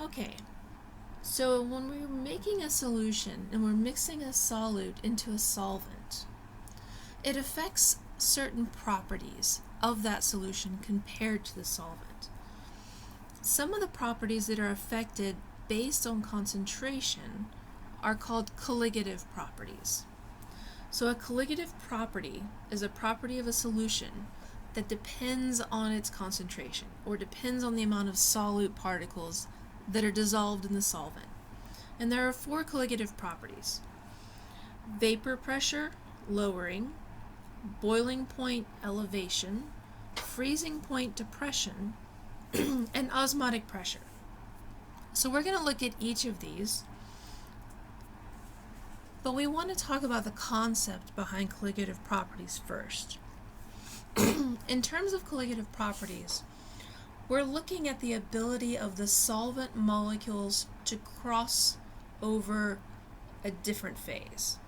Okay, so when we're making a solution and we're mixing a solute into a solvent, it affects certain properties of that solution compared to the solvent. Some of the properties that are affected based on concentration are called colligative properties. So a colligative property is a property of a solution that depends on its concentration, or depends on the amount of solute particles that are dissolved in the solvent. And there are 4 colligative properties: vapor pressure, lowering; boiling point, elevation; freezing point, depression; and osmotic pressure. So we're going to look at each of these, but we want to talk about the concept behind colligative properties first. In terms of colligative properties, we're looking at the ability of the solvent molecules to cross over a different phase.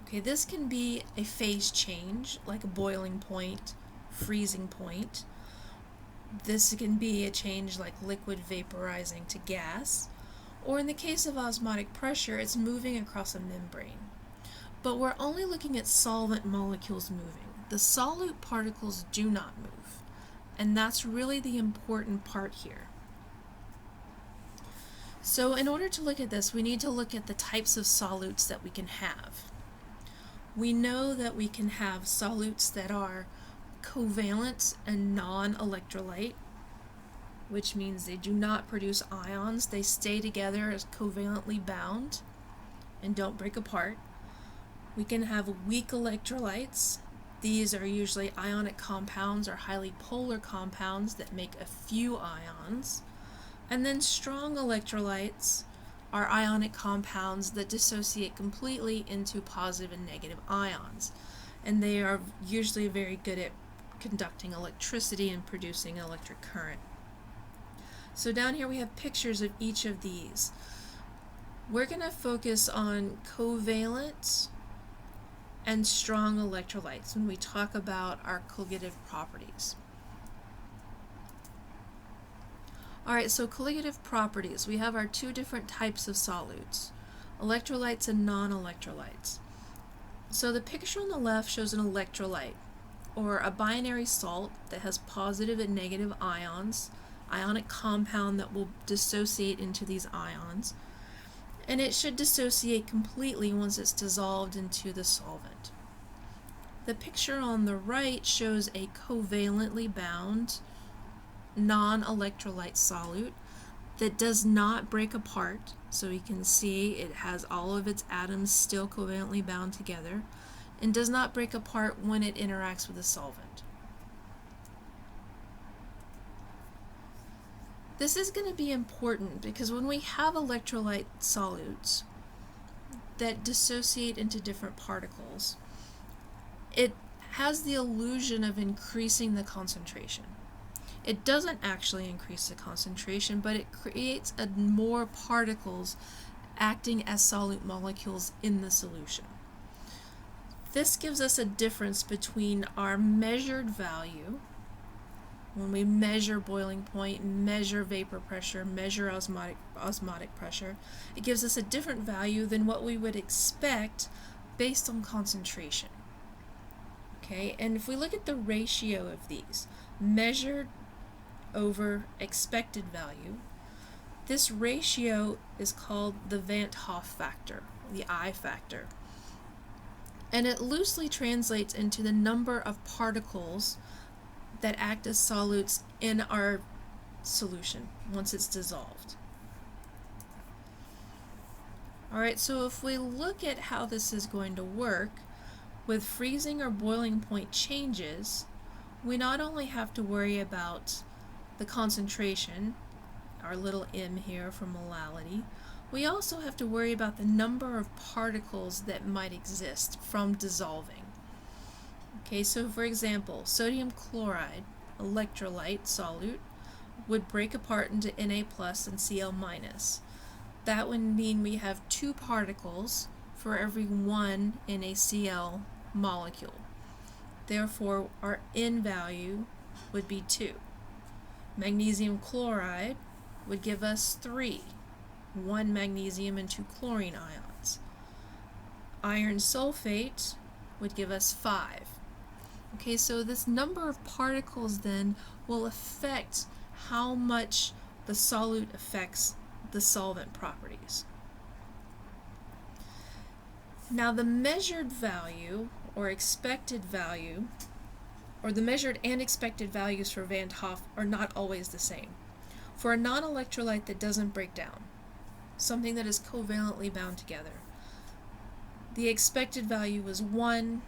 Okay, this can be a phase change, like a boiling point, freezing point. This can be a change like liquid vaporizing to gas, or in the case of osmotic pressure, it's moving across a membrane. But we're only looking at solvent molecules moving. The solute particles do not move, and that's really the important part here. So in order to look at this, we need to look at the types of solutes that we can have. We know that we can have solutes that are covalent and non-electrolyte, which means they do not produce ions. They stay together as covalently bound and don't break apart. We can have weak electrolytes. These are usually ionic compounds or highly polar compounds that make a few ions. And then strong electrolytes are ionic compounds that dissociate completely into positive and negative ions. And they are usually very good at conducting electricity and producing electric current. So down here we have pictures of each of these. We're going to focus on covalent and strong electrolytes when we talk about our colligative properties. Alright, so colligative properties. We have our 2 different types of solutes, electrolytes and non-electrolytes. So the picture on the left shows an electrolyte, or a binary salt that has positive and negative ions, ionic compound that will dissociate into these ions, and it should dissociate completely once it's dissolved into the solvent. The picture on the right shows a covalently bound non-electrolyte solute that does not break apart, so you can see it has all of its atoms still covalently bound together, and does not break apart when it interacts with the solvent. This is going to be important because when we have electrolyte solutes that dissociate into different particles, it has the illusion of increasing the concentration. It doesn't actually increase the concentration, but it creates more particles acting as solute molecules in the solution. This gives us a difference between our measured value, when we measure boiling point, measure vapor pressure, measure osmotic pressure. It gives us a different value than what we would expect based on concentration. Okay, and if we look at the ratio of these, measured over expected value, this ratio is called the Hoff factor, the I factor. And it loosely translates into the number of particles that act as solutes in our solution once it's dissolved. Alright, so if we look at how this is going to work, with freezing or boiling point changes, we not only have to worry about the concentration, our little m here for molality, we also have to worry about the number of particles that might exist from dissolving. Okay, so for example, sodium chloride, electrolyte solute, would break apart into Na plus and Cl minus. That would mean we have 2 particles for every 1 NaCl molecule. Therefore, our N value would be 2. Magnesium chloride would give us 3. 1 magnesium and 2 chlorine ions. Iron sulfate would give us 5. Okay, so this number of particles then will affect how much the solute affects the solvent properties. Now the measured value or expected value, or the measured and expected values for Van 't Hoff are not always the same. For a non-electrolyte that doesn't break down, something that is covalently bound together, the expected value was 1,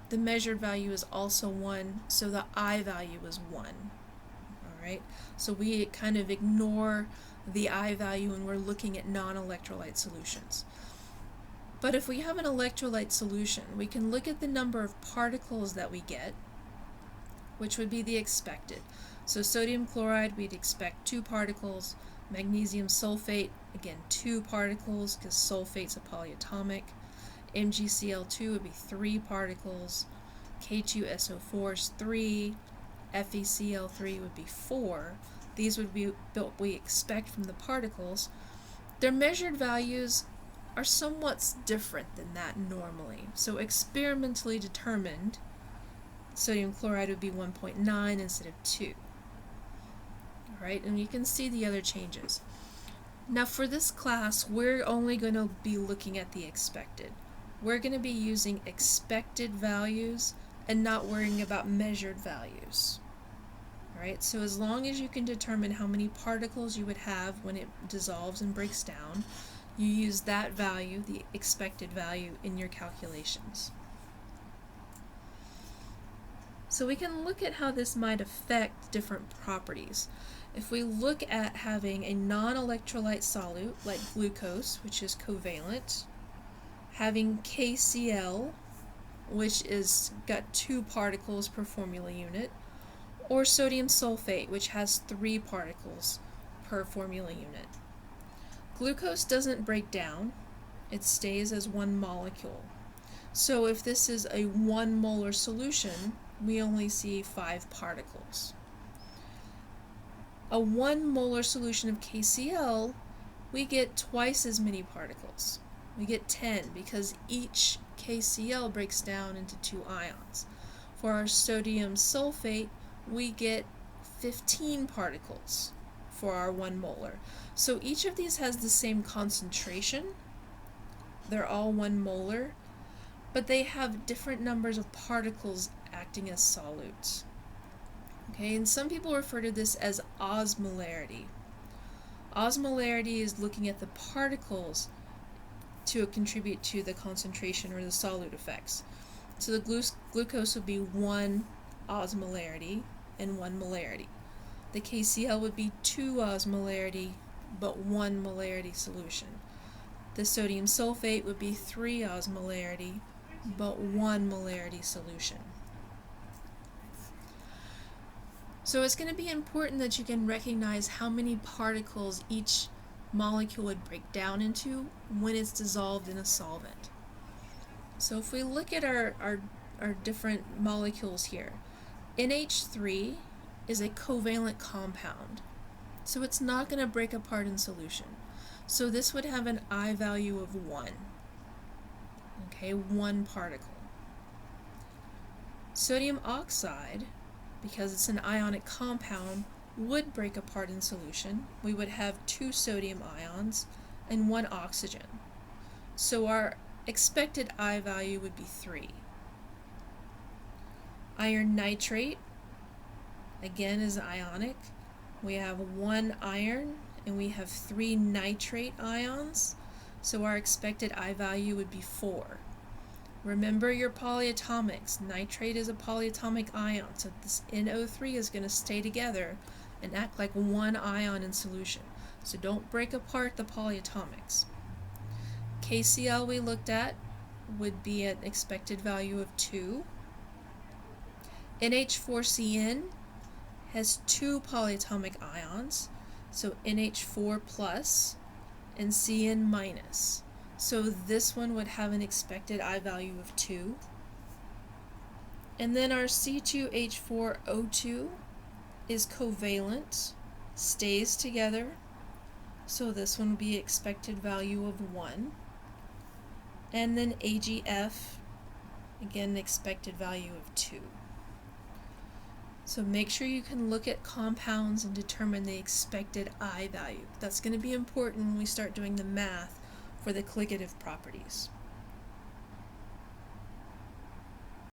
the measured value is also 1, so the I value is 1. Alright, so we kind of ignore the I value when we're looking at non-electrolyte solutions. But if we have an electrolyte solution, we can look at the number of particles that we get, which would be the expected. So sodium chloride, we'd expect 2 particles. Magnesium sulfate, again 2 particles because sulfate's a polyatomic. MgCl2 would be 3 particles. K2SO4 is 3. FeCl3 would be 4. These would be what we expect from the particles. Their measured values are somewhat different than that normally. So experimentally determined, sodium chloride would be 1.9 instead of 2. Alright, and you can see the other changes. Now for this class, we're only going to be looking at the expected. We're going to be using expected values and not worrying about measured values. Alright, so as long as you can determine how many particles you would have when it dissolves and breaks down, you use that value, the expected value, in your calculations. So we can look at how this might affect different properties. If we look at having a non-electrolyte solute like glucose, which is covalent, having KCl, which is got 2 particles per formula unit, or sodium sulfate, which has 3 particles per formula unit. Glucose doesn't break down, it stays as 1 molecule. So if this is a 1 molar solution, we only see 5 particles. A 1 molar solution of KCl, we get twice as many particles. We get 10 because each KCl breaks down into 2 ions. For our sodium sulfate, we get 15 particles for our 1 molar. So each of these has the same concentration. They're all 1 molar, but they have different numbers of particles acting as solutes. Okay, and some people refer to this as osmolarity. Osmolarity is looking at the particles to contribute to the concentration or the solute effects. So the glucose would be 1 osmolarity and 1 molarity. The KCl would be 2 osmolarity but 1 molarity solution. The sodium sulfate would be 3 osmolarity but 1 molarity solution. So it's going to be important that you can recognize how many particles each molecule would break down into when it's dissolved in a solvent. So if we look at our different molecules here, NH3 is a covalent compound, so it's not going to break apart in solution. So this would have an I value of 1. Okay, 1 particle. Sodium oxide, because it's an ionic compound, would break apart in solution. We would have 2 sodium ions and 1 oxygen. So our expected I value would be 3. Iron nitrate, again, is ionic. We have 1 iron and we have 3 nitrate ions, so our expected I value would be 4. Remember your polyatomics. Nitrate is a polyatomic ion, so this NO3 is going to stay together and act like 1 ion in solution. So don't break apart the polyatomics. KCl we looked at would be an expected value of 2. NH4CN has 2 polyatomic ions, so NH4 plus and Cn minus. So this one would have an expected I value of 2. And then our C2H4O2 is covalent, stays together, So this one would be expected value of 1. And then AGF, again, expected value of 2. So make sure you can look at compounds and determine the expected I value. That's going to be important when we start doing the math for the colligative properties.